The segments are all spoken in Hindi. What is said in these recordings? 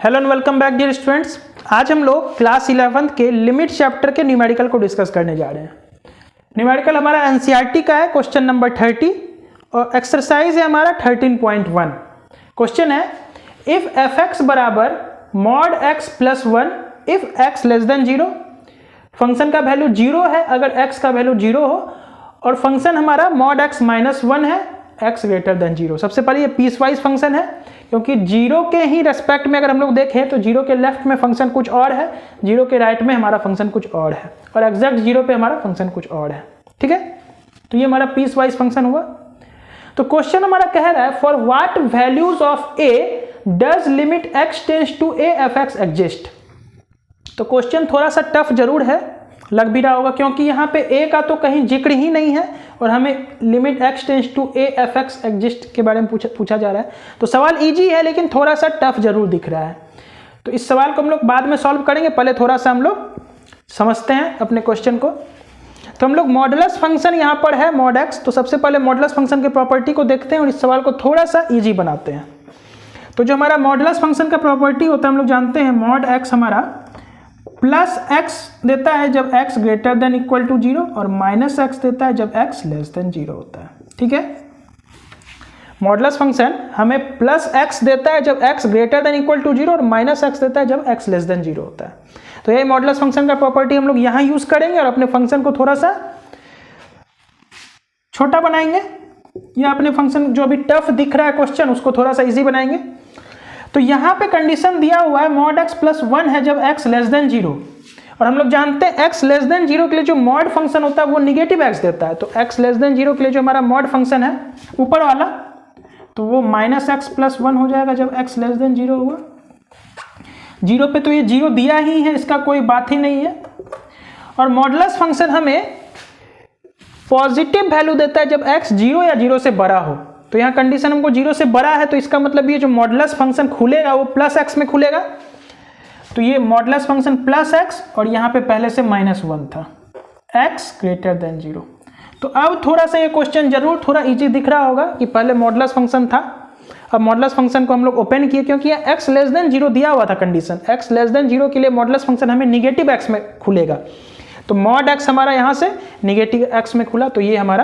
Hello and welcome back dear students. आज हम लोग क्लास 11th के लिमिट चैप्टर के न्यूमेरिकल को डिस्कस करने जा रहे हैं। न्यूमेरिकल हमारा एनसीईआरटी का है, क्वेश्चन नंबर 30 और एक्सरसाइज है हमारा 13.1। क्वेश्चन है इफ एफ एक्स बराबर mod x plus 1 if x less than 0। Function का वैल्यू 0 है अगर एक्स का वैल्यू 0 हो, और फंक्शन हमारा मॉड एक्स माइनस 1 है एक्स ग्रेटर देन 0। सबसे पहले ये पीस वाइज फंक्शन है, क्योंकि 0 के ही रेस्पेक्ट में अगर हम लोग देखें तो 0 के लेफ्ट में फंक्शन कुछ और है, 0 के राइट में हमारा फंक्शन कुछ और है, और एग्जैक्ट 0 पे हमारा फंक्शन कुछ और है। ठीक है, तो ये हमारा पीस वाइज फंक्शन हुआ। तो क्वेश्चन हमारा कह रहा है for what values of a does limit x tends to a f x exist. तो क्वेश्चन थोड़ा सा टफ जरूर है, लग भी रहा होगा, क्योंकि यहाँ पे ए का तो कहीं जिक्र ही नहीं है और हमें limit x tends to a f x exist के बारे में पूछा जा रहा है। तो सवाल इजी है लेकिन थोड़ा सा टफ जरूर दिख रहा है। तो इस सवाल को हम लोग बाद में सॉल्व करेंगे, पहले थोड़ा सा हम लोग समझते हैं अपने क्वेश्चन को। तो हम लोग मॉडुलस फंक्शन यहाँ पर है मॉड एक्स, तो सबसे पहले मॉडुलस फंक्शन के प्रॉपर्टी को देखते हैं और इस सवाल को थोड़ा सा ईजी बनाते हैं। तो जो हमारा मॉडुलस फंक्शन का प्रॉपर्टी होता है हम लोग जानते हैं, मॉड एक्स हमारा प्लस एक्स देता है जब x greater than equal to 0 और माइनस एक्स देता है जब एक्स लेस देन 0 होता है। ठीक है, मॉडुलस फंक्शन हमें प्लस एक्स देता है जब x greater than equal to 0 और माइनस एक्स देता है जब एक्स लेस देन 0 होता है। तो ये मॉडुलस फंक्शन का प्रॉपर्टी हम लोग यहाँ यूज करेंगे और अपने फंक्शन को थोड़ा सा छोटा बनाएंगे, या अपने फंक्शन जो अभी टफ दिख रहा है क्वेश्चन उसको थोड़ा सा इजी बनाएंगे। तो यहाँ पे कंडीशन दिया हुआ है मॉड एक्स प्लस 1 है जब एक्स लेस देन 0, और हम लोग जानते हैं एक्स लेस देन 0 के लिए जो मॉड फंक्शन होता है वो निगेटिव एक्स देता है। तो एक्स लेस देन 0 के लिए जो हमारा मॉड फंक्शन है ऊपर वाला, तो वो माइनस एक्स प्लस 1 हो जाएगा जब एक्स लेस देन 0 हुआ। 0 पे तो ये 0 दिया ही है, इसका कोई बात ही नहीं है। और मॉडुलस फंक्शन हमें पॉजिटिव वैल्यू देता है जब एक्स 0 या 0 से बड़ा हो। तो यहाँ कंडीशन हमको 0 से बड़ा है, तो इसका मतलब ये जो मॉडुलस फंक्शन खुलेगा वो प्लस एक्स में खुलेगा। तो ये मॉडुलस फंक्शन प्लस एक्स और यहाँ पे पहले से माइनस 1 था, एक्स ग्रेटर देन 0। तो अब थोड़ा सा ये क्वेश्चन जरूर थोड़ा इजी दिख रहा होगा कि पहले मॉडुलस फंक्शन था, अब मॉडुलस फंक्शन को हम लोग ओपन किए, क्योंकि यहाँ एक्स लेस देन 0 दिया हुआ था कंडीशन। एक्स लेस देन 0 के लिए मॉडुलस फंक्शन हमें निगेटिव एक्स में खुलेगा, तो मॉड एक्स हमारा यहाँ से निगेटिव एक्स में खुला। तो ये हमारा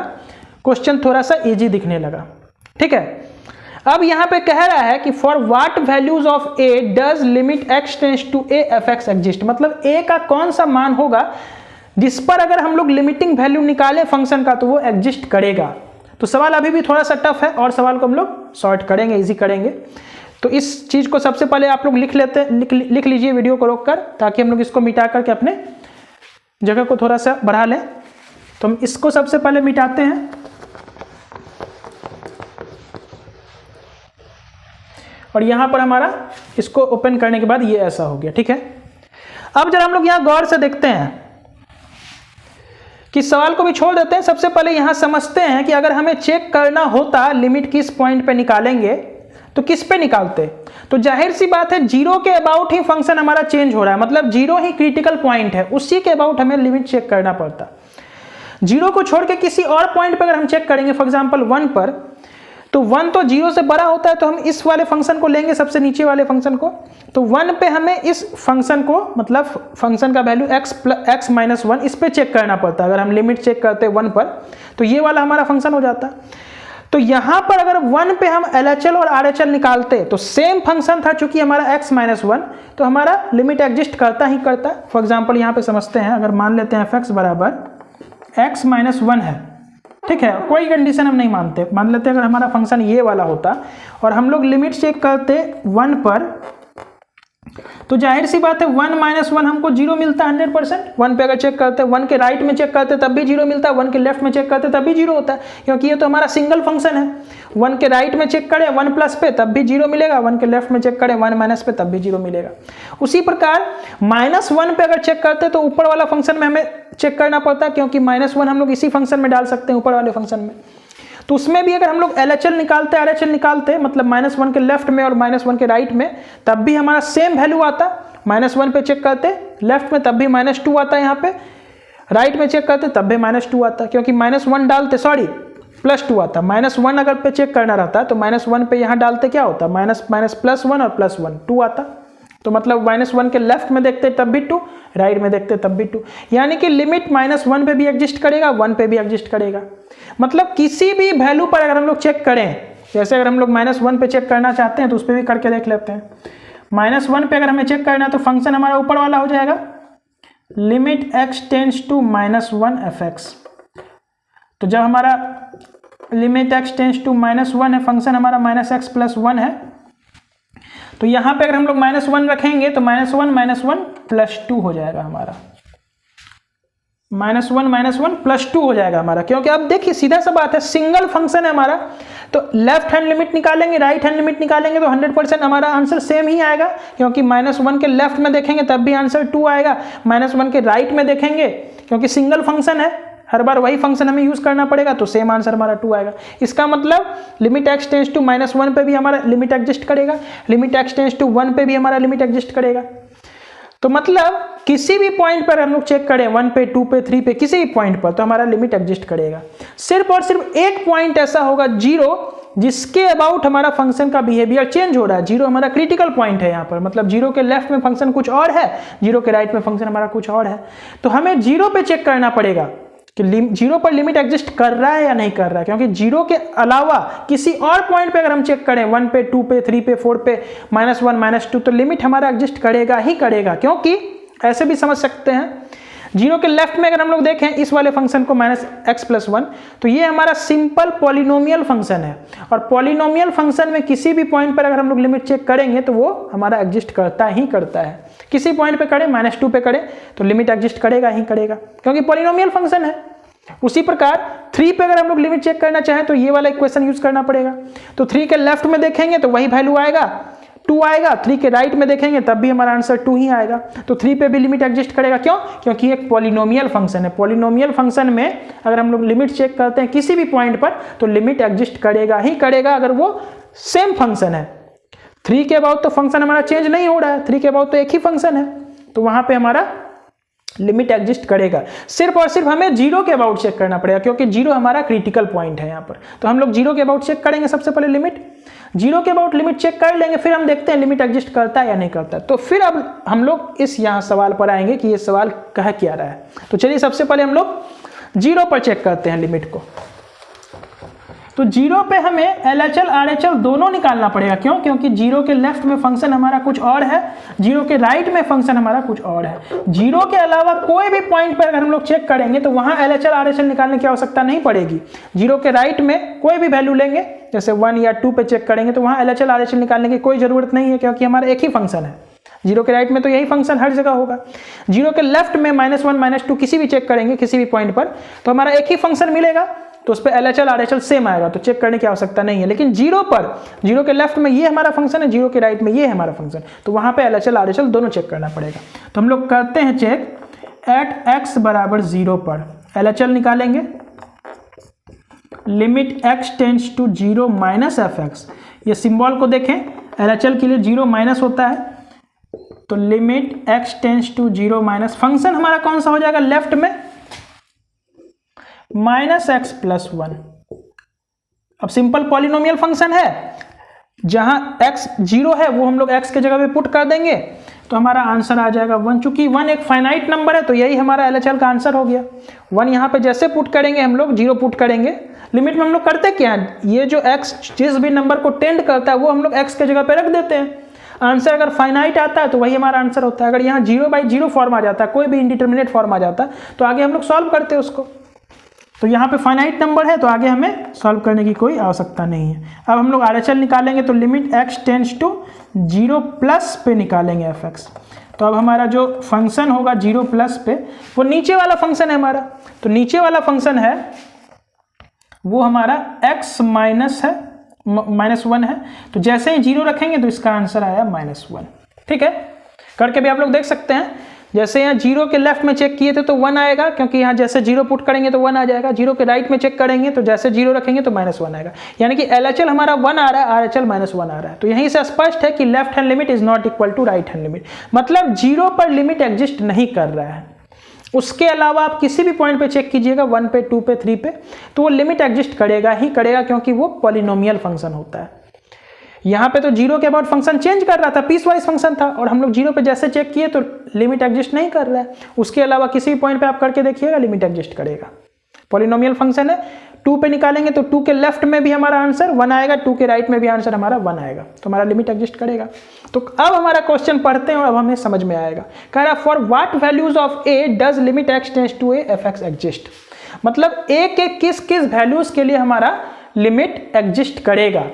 क्वेश्चन थोड़ा सा इजी दिखने लगा। ठीक है, अब यहाँ पे कह रहा है कि for what values of a does limit x tends to a f x exist. मतलब ए का कौन सा मान होगा जिस पर अगर हम लोग लिमिटिंग वैल्यू निकाले फंक्शन का तो वो एग्जिस्ट करेगा। तो सवाल अभी भी थोड़ा सा टफ है और सवाल को हम लोग सॉर्ट करेंगे, इजी करेंगे। तो इस चीज को सबसे पहले आप लोग लिख लीजिए वीडियो को रोककर, ताकि हम लोग इसको मिटा करके अपने जगह को थोड़ा सा बढ़ा लें। तो हम इसको सबसे पहले मिटाते हैं, और यहां पर हमारा इसको ओपन करने के बाद ये ऐसा हो गया। ठीक है, अब जरा हम लोग यहां गौर से देखते हैं कि सवाल को भी छोड़ देते हैं। सबसे पहले यहां समझते हैं कि अगर हमें चेक करना होता लिमिट किस पॉइंट पे निकालेंगे तो किस पे निकालते। तो जाहिर सी बात है 0 के अबाउट ही फंक्शन हमारा चेंज हो रहा है, मतलब 0 ही क्रिटिकल पॉइंट है, उसी के अबाउट हमें लिमिट चेक करना पड़ता। 0 को छोड़ के किसी और पॉइंट पर अगर हम चेक करेंगे, फॉर एग्जाम्पल 1 पर, तो 1 तो 0 से बड़ा होता है, तो हम इस वाले फंक्शन को लेंगे, सबसे नीचे वाले फंक्शन को। तो 1 पे हमें इस फंक्शन को, मतलब फंक्शन का वैल्यू x माइनस 1 इस पे चेक करना पड़ता है। अगर हम लिमिट चेक करते हैं 1 पर तो ये वाला हमारा फंक्शन हो जाता। तो यहां पर अगर 1 पे हम LHL और RHL निकालते तो सेम फंक्शन था, चूंकि हमारा x माइनस 1, तो हमारा लिमिट एग्जिस्ट करता ही करता। फॉर एग्जाम्पल यहाँ पे समझते हैं, अगर मान लेते हैं f(x) बराबर x माइनस 1 है। ठीक है, कोई कंडीशन हम नहीं मानते, मान लेते हैं अगर हमारा फंक्शन ये वाला होता और हम लोग लिमिट चेक करते 1 पर, तो जाहिर सी बात है 1 माइनस 1 हमको 0 मिलता है 100%। 1 पे अगर चेक करते, 1 के राइट में चेक करते तब भी 0 मिलता है, 1 के लेफ्ट में चेक करते तब भी 0 होता है, क्योंकि ये तो हमारा सिंगल फंक्शन है। 1 के राइट में चेक करें 1 प्लस पे तब भी 0 मिलेगा, 1 के लेफ्ट में चेक करें 1 माइनस पे तब भी 0 मिलेगा। उसी प्रकार माइनस 1 पे अगर चेक करते तो ऊपर वाला फंक्शन में हमें चेक करना पड़ता है, क्योंकि माइनस 1 हम लोग इसी फंक्शन में डाल सकते हैं, ऊपर वाले फंक्शन में। तो उसमें भी अगर हम लोग LHL निकालते, RHL निकालते, मतलब माइनस 1 के लेफ्ट में और माइनस 1 के राइट में, तब भी हमारा सेम वैल्यू आता। माइनस 1 पे चेक करते लेफ्ट में तब भी माइनस 2 आता है, यहाँ पे राइट में चेक करते तब भी माइनस 2 आता, क्योंकि माइनस 1 डालते, सॉरी प्लस 2 आता। माइनस 1 अगर पे चेक करना रहता है तो माइनस 1 पे यहाँ डालते क्या होता, माइनस माइनस प्लस 1 और प्लस 1 2 आता। तो मतलब -1 के लेफ्ट में देखते तब भी 2, राइट में देखते तब भी 2, यानी कि लिमिट -1 पे भी एग्जिस्ट करेगा, 1 पे भी एग्जिस्ट करेगा। मतलब किसी भी वैल्यू पर अगर हम लोग चेक करें, जैसे अगर हम लोग -1 पे चेक करना चाहते हैं तो उस पर भी करके देख लेते हैं। -1 पे अगर हमें चेक करना है तो फंक्शन हमारा ऊपर वाला हो जाएगा limit x tends to -1 fx। तो जब हमारा लिमिट x टेंड्स टू -1 है, फंक्शन हमारा -x + 1 है, तो यहाँ पे अगर हम लोग -1 रखेंगे तो -1 + 2 हो जाएगा हमारा, -1 + 2 हो जाएगा हमारा। क्योंकि अब देखिए सीधा सा बात है, सिंगल फंक्शन है हमारा, तो लेफ्ट हैंड लिमिट निकालेंगे, राइट हैंड लिमिट निकालेंगे तो 100% हमारा आंसर सेम ही आएगा, क्योंकि -1 के लेफ्ट में देखेंगे तब भी आंसर 2 आएगा, -1 के राइट में देखेंगे, क्योंकि सिंगल फंक्शन है, हर बार वही फंक्शन हमें यूज करना पड़ेगा, तो सेम आंसर हमारा 2 आएगा। इसका मतलब लिमिट x टेंड्स टू -1 पे भी हमारा लिमिट एग्जिस्ट करेगा, लिमिट x टेंड्स टू 1 पे भी हमारा लिमिट एग्जिस्ट करेगा। तो मतलब किसी भी पॉइंट पर हम लोग चेक करें, 1 पे, 2 पे, 3 पे, किसी भी पॉइंट पर, तो हमारा लिमिट एग्जिस्ट करेगा। सिर्फ और सिर्फ एक पॉइंट ऐसा होगा 0, जिसके अबाउट हमारा फंक्शन का बिहेवियर चेंज हो रहा है। 0 हमारा क्रिटिकल पॉइंट है यहाँ पर, मतलब 0 के लेफ्ट में फंक्शन कुछ और है, 0 के राइट में फंक्शन हमारा कुछ और है। तो हमें 0 पे चेक करना पड़ेगा कि 0 पर लिमिट एग्जिस्ट कर रहा है या नहीं कर रहा है, क्योंकि 0 के अलावा किसी और पॉइंट पे अगर हम चेक करें, 1 पे, 2 पे, 3 पे, 4 पे, -1 -2, तो लिमिट हमारा एग्जिस्ट करेगा ही करेगा। क्योंकि ऐसे भी समझ सकते हैं, 0 के लेफ्ट में अगर हम लोग देखें इस वाले फंक्शन को -x + 1, तो ये हमारा सिंपल पॉलिनोमियल फंक्शन है, और पॉलिनोमियल फंक्शन में किसी भी पॉइंट पर अगर हम लोग लिमिट चेक करेंगे तो वो हमारा एग्जिस्ट करता ही करता है। किसी पॉइंट पे करें, -2 पे करें तो लिमिट एग्जिस्ट करेगा ही करेगा, क्योंकि पॉलिनोमियल फंक्शन है। उसी प्रकार 3 पे अगर हम लोग लिमिट चेक करना चाहें तो ये वाला इक्वेशन यूज करना पड़ेगा। तो 3 के लेफ्ट में देखेंगे तो वही वैल्यू आएगा, 2 आएगा, 3 के राइट में देखेंगे तब भी हमारा आंसर 2 ही आएगा। तो 3 पे भी लिमिट एग्जिस्ट करेगा, क्यों? क्योंकि एक पॉलिनोमियल फंक्शन है। पॉलिनोमियल फंक्शन में अगर हम लोग लिमिट चेक करते हैं किसी भी पॉइंट पर तो लिमिट एग्जिस्ट करेगा ही करेगा, अगर वो सेम फंक्शन है। 3 के अबाउट तो फंक्शन हमारा चेंज नहीं हो रहा है, 3 के अबाउट तो एक ही फंक्शन है, तो वहां पे हमारा लिमिट एग्जिस्ट करेगा। सिर्फ और सिर्फ हमें 0 के अबाउट चेक करना पड़ेगा, क्योंकि 0 हमारा क्रिटिकल पॉइंट है यहाँ पर। तो हम लोग 0 के अबाउट चेक करेंगे, सबसे पहले लिमिट 0 के अबाउट लिमिट चेक कर लेंगे, फिर हम देखते हैं लिमिट एग्जिस्ट करता है या नहीं करता। तो फिर अब हम लोग इस यहाँ सवाल पर आएंगे कि ये सवाल कह क्या रहा है। तो चलिए सबसे पहले हम लोग 0 पर चेक करते हैं लिमिट को। तो 0 पे हमें LHL RHL दोनों निकालना पड़ेगा। क्यों? क्योंकि 0 के लेफ्ट में फंक्शन हमारा कुछ और है, 0 के राइट में फंक्शन हमारा कुछ और है। 0 के अलावा कोई भी पॉइंट पर अगर हम लोग चेक करेंगे तो वहां LHL RHL निकालने की आवश्यकता नहीं पड़ेगी। 0 के राइट में कोई भी वैल्यू लेंगे, जैसे 1 या 2 पे चेक करेंगे तो वहां LHL RHL निकालने की कोई जरूरत नहीं है, क्योंकि हमारा एक ही फंक्शन है। 0 के राइट में तो यही फंक्शन हर जगह होगा। 0 के लेफ्ट में -1 -2 किसी भी चेक करेंगे किसी भी पॉइंट पर तो हमारा एक ही फंक्शन मिलेगा, तो उस पर LHL RHL सेम आएगा, तो चेक करने की आवश्यकता नहीं है। लेकिन 0 पर, 0 के लेफ्ट में ये हमारा फंक्शन है, 0 के राइट में ये है हमारा फंक्शन, तो वहां पे LHL RHL दोनों चेक करना पड़ेगा। तो हम लोग करते हैं चेक एट x = 0 पर LHL निकालेंगे, limit x tends to 0 -fx। ये सिंबल को देखें, LHL के लिए 0 माइनस होता है, तो limit x tends to 0 minus, function हमारा कौन सा हो जाएगा लेफ्ट में, -x + 1। अब सिंपल पॉलिनोमियल फंक्शन है, जहां x 0 है वो हम लोग x के जगह पे पुट कर देंगे तो हमारा आंसर आ जाएगा 1। चूंकि 1 एक फाइनाइट नंबर है तो यही हमारा LHL का आंसर हो गया। 1 यहाँ पे जैसे पुट करेंगे हम लोग 0 पुट करेंगे। लिमिट में हम लोग करते क्या है, ये जो x जिस भी नंबर को टेंड करता है वो हम लोग x के जगह पे रख देते हैं। आंसर अगर फाइनाइट आता है तो वही हमारा आंसर होता है। अगर यहाँ 0/0 फॉर्म आ जाता है, कोई भी इंडिटरमिनेट फॉर्म आ जाता है, तो आगे हम लोग सॉल्व करते हैं उसको। तो यहाँ पे फाइनाइट नंबर है तो आगे हमें सॉल्व करने की कोई आवश्यकता नहीं है। अब हम लोग RHL निकालेंगे तो लिमिट x टेंड्स टू 0+ पे निकालेंगे fx। तो अब हमारा जो फंक्शन होगा 0+ पे वो नीचे वाला फंक्शन है हमारा, तो नीचे वाला फंक्शन है वो हमारा x -1 है। तो जैसे ही 0 रखेंगे तो इसका आंसर आया -1। ठीक है, करके भी आप लोग देख सकते हैं। जैसे यहाँ 0 के लेफ्ट में चेक किए थे तो 1 आएगा, क्योंकि यहाँ जैसे 0 पुट करेंगे तो 1 आ जाएगा। 0 के राइट में चेक करेंगे तो जैसे 0 रखेंगे तो -1 आएगा, यानी कि LHL हमारा 1 आ रहा है, RHL -1 आ रहा है। तो यहीं से स्पष्ट है कि left hand limit is not equal to right hand limit, मतलब 0 पर लिमिट एग्जिस्ट नहीं कर रहा है। उसके अलावा आप किसी भी पॉइंट पे चेक कीजिएगा, 1 पे, 2 पे, 3 पे, तो वो लिमिट एग्जिस्ट करेगा ही करेगा, क्योंकि वो पॉलिनोमियल फंक्शन होता है। यहाँ पे तो जीरो के अबाउट फंक्शन चेंज कर रहा था, पीस वाइज फंक्शन था, और हम लोग जीरो पे जैसे चेक किए तो लिमिट एग्जिस्ट नहीं कर रहा है। उसके अलावा किसी भी पॉइंट पे आप करके देखिएगा लिमिट एग्जिस्ट करेगा। पॉलिनोमियल फंक्शन है, 2 पे निकालेंगे तो 2 के लेफ्ट में भी हमारा आंसर 1 आएगा, 2 के राइट में भी आंसर हमारा 1 आएगा, तो हमारा लिमिट एग्जिस्ट करेगा। तो अब हमारा क्वेश्चन पढ़ते हैं और अब हमें समझ में आएगा। कह रहा for what values of a does limit x tends to a f(x) exist, मतलब a के किस किस वैल्यूज के लिए हमारा लिमिट एग्जिस्ट करेगा।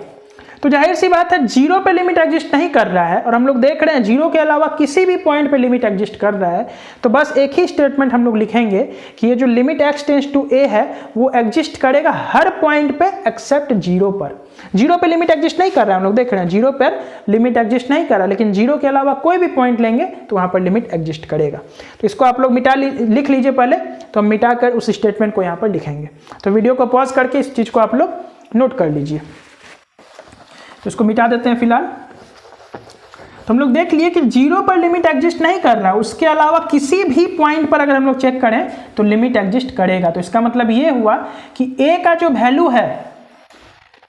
तो जाहिर सी बात है जीरो पे लिमिट एग्जिस्ट नहीं कर रहा है, और हम लोग देख रहे हैं जीरो के अलावा किसी भी पॉइंट पे लिमिट एग्जिस्ट कर रहा है, तो बस एक ही स्टेटमेंट हम लोग लिखेंगे कि ये जो limit x tends to a है वो एग्जिस्ट करेगा हर पॉइंट पे एक्सेप्ट जीरो पर। जीरो पे लिमिट एग्जिस्ट नहीं कर रहा है, हम लोग देख रहे हैं जीरो पर लिमिट एग्जिस्ट नहीं कर रहा, लेकिन जीरो के अलावा कोई भी पॉइंट लेंगे तो वहां पर लिमिट एग्जिस्ट करेगा। तो इसको आप लोग लिख लीजिए पहले, तो हम मिटा कर उस स्टेटमेंट को यहाँ पर लिखेंगे। तो वीडियो को पॉज करके इस चीज को आप लोग नोट कर लीजिए। तो इसको मिटा देते हैं फिलहाल। तो हम लोग देख लिए कि जीरो पर लिमिट एग्जिस्ट नहीं कर रहा, उसके अलावा किसी भी पॉइंट पर अगर हम लोग चेक करें तो लिमिट एग्जिस्ट करेगा। तो इसका मतलब ये हुआ कि a का जो वैल्यू है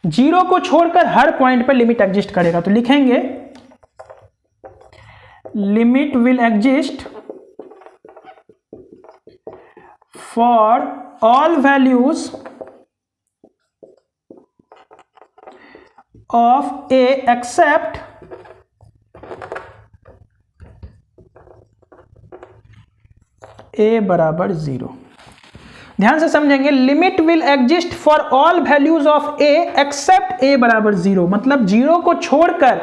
जीरो को छोड़कर हर पॉइंट पर लिमिट एग्जिस्ट करेगा। तो लिखेंगे limit will exist for all values of a except a बराबर 0। ध्यान से समझेंगे, limit will exist for all values of a except a बराबर 0, मतलब 0 को छोड़कर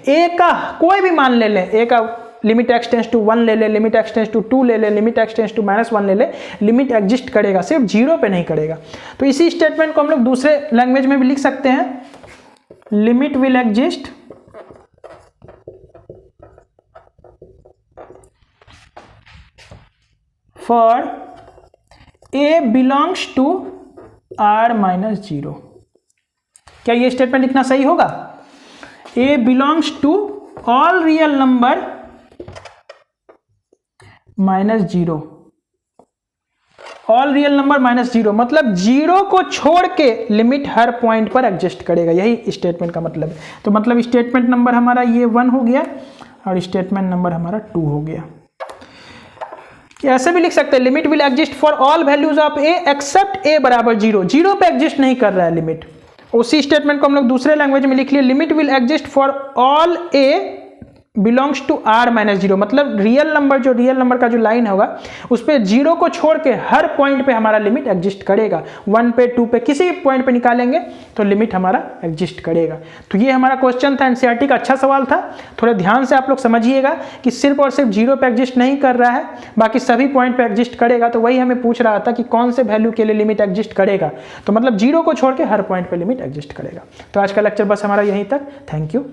a का कोई भी मान ले लें, a का लिमिट x टेंड्स टू 1 ले ले, लिमिट x टेंड्स टू 2 ले ले, लिमिट x टेंड्स टू -1 ले ले, लिमिट एग्जिस्ट करेगा, सिर्फ जीरो पे नहीं करेगा। तो इसी स्टेटमेंट को हम लोग दूसरे लैंग्वेज में भी लिख सकते हैं, limit will exist for a belongs to r-0। क्या ये स्टेटमेंट लिखना सही होगा? a belongs to all real number -0, all real number -0 मतलब जीरो को छोड़ के लिमिट हर पॉइंट पर एग्जिस्ट करेगा, यही स्टेटमेंट का मतलब है। तो मतलब स्टेटमेंट नंबर हमारा ये 1 हो गया और स्टेटमेंट नंबर हमारा 2 हो गया। ऐसे भी लिख सकते हैं, limit will exist for all values of a except a बराबर 0, जीरो पे एग्जिस्ट नहीं कर रहा है लिमिट। उसी स्टेटमेंट को हम लोग दूसरे लैंग्वेज में लिख लिए, limit will exist for all a belongs to r-0, मतलब रियल नंबर, जो रियल नंबर का जो लाइन होगा उस पर जीरो को छोड़ के हर पॉइंट पे हमारा लिमिट एग्जिस्ट करेगा। 1 पे 2 पे किसी भी पॉइंट पे निकालेंगे तो लिमिट हमारा एग्जिस्ट करेगा। तो ये हमारा क्वेश्चन था, एनसीईआरटी का अच्छा सवाल था। थोड़े ध्यान से आप लोग समझिएगा कि सिर्फ और सिर्फ जीरो पे एग्जिस्ट नहीं कर रहा है, बाकी सभी पॉइंट पे एग्जिस्ट करेगा। तो वही हमें पूछ रहा था कि कौन से वैल्यू के लिए लिमिट एग्जिस्ट करेगा, तो मतलब जीरो को छोड़ के हर पॉइंट पे लिमिट एग्जिस्ट करेगा। तो आज का लेक्चर बस हमारा यहीं तक। Thank you.